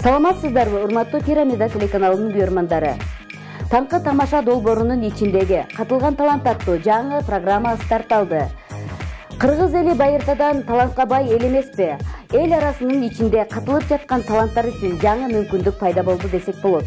Саламатсыздарбы, урматтуу Пирамида телеканалынын көрөрмандары. Таңкы тамаша долбоорунун ичиндеги Катылган талант аттуу жаңы программа старт алды. Кыргыз эли байыртадан талантка бай эл эмеспи? Эл арасынын ичинде катылып жаткан таланттар үчүн жаңы мүмкүндүк пайда болду десек болот.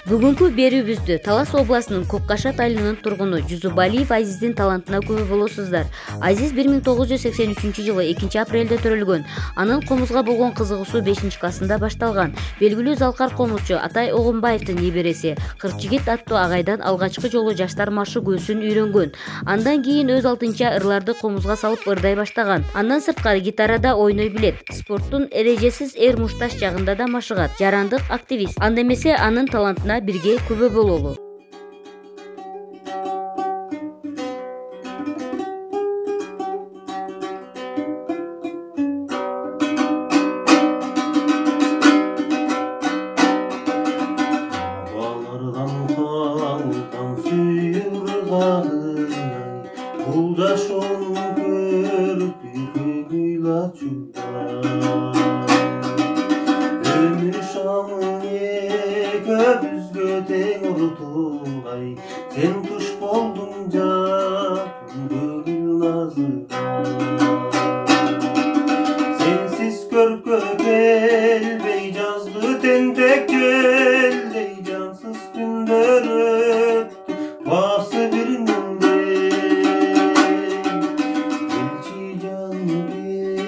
Бүгүнкү берүүбүздү Талас областынын Коккашат айылынын тургуну Жузубалиев Азиздин талантына күбө болосуздар. Азиз 1983-жылы 2-апрелде төрөлгөн. Анын комузга болгон кызыгуусу 5-классында башталган. Белгилүү залкар комузчу Атай Огунбаевдин небереси Кырчыгит аттуу агайдан алгачкы жолу жаштар маршы көсүн үйрөнгөн. Андан кийин өз алтынча ырларды комузга салып ырдай баштаган. Андан сырткары гитарада ойной билет. Спорттун эрежесиз эр мушташ жагында да машыгат. Жарандык активист. Анда эмесе анын талантына birge күбө бололу. Sen tuş boldun canım gönül nazıga. Sensiz körkö gelbey жазdı tentek geldey cansız günler öttü bası birinde.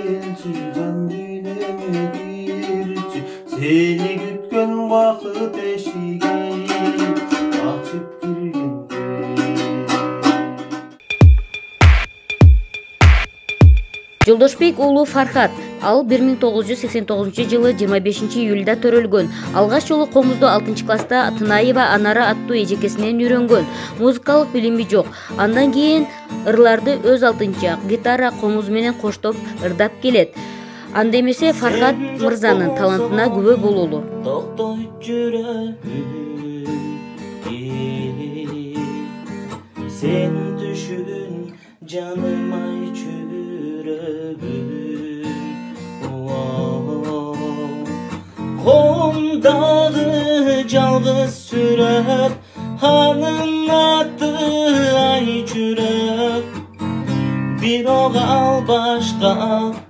Elçi can dilemedirçi seni gütken vakıt eşiği açıp girgin. Жолдошбек уулу Фархат. Ал 1989-жылы 25-июлда төрөлгөн. Алгаш жолу комузду 6-класста Тынаева Анара аттуу эжекесинен үйрөнгөн. Музыкалык билими жок. Андан кийин ырларды өз алтынча гитара комуз менен коштоп ырдап келет. Анда эмесе Фархат мырзанын талантына күбө бололу. Токтойт жүрөгүм, сен түшүн жанымай жүрөгүм. Kolumdağı жалгыз сүрөт, анын аты ай жүрөк. Бирок ал башка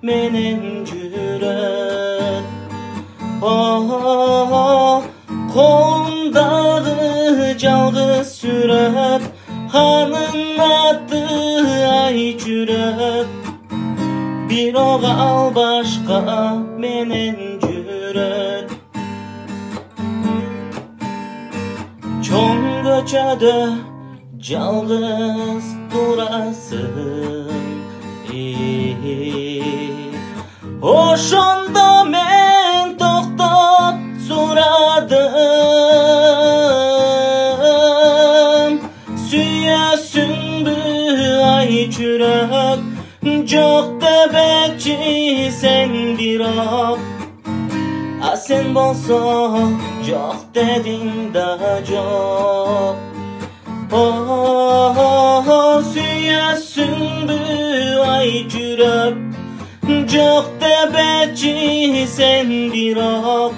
менен жүрөт. Kolumdağı жалгыз сүрөт, анын аты ай жүрөк. Бирок ал башка менен жүрөт. Чоң көчөдө жалгыз турасың, ошондо мен токтоп сурадым. Сүйөсүңбү ай жүрөк, жок дебекчи сен бирок. А сен болсо жок дедиң да жок. Сүйөсүңбү ай жүрөк, жок дебекчи сен бирок.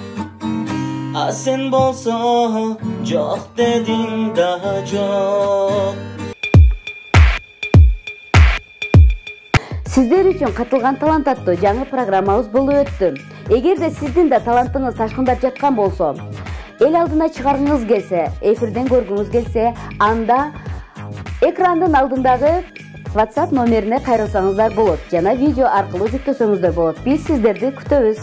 А сен болсо жок дедиң да жок. Сиздер үчүн Катылган талант аттуу жаңы программабыз болуп өттү. Эгерде сиздин да талантыңыз ташкындап жаткан болсо, эл алдына чыгаргыңыз келсе, эфирден көргүңүз келсе, анда экрандын алдындагы WhatsApp номерине кайрылсаңыздар болот жана видео аркылуу жүктөсөңүздөр болот. Биз сиздерди күтөбүз.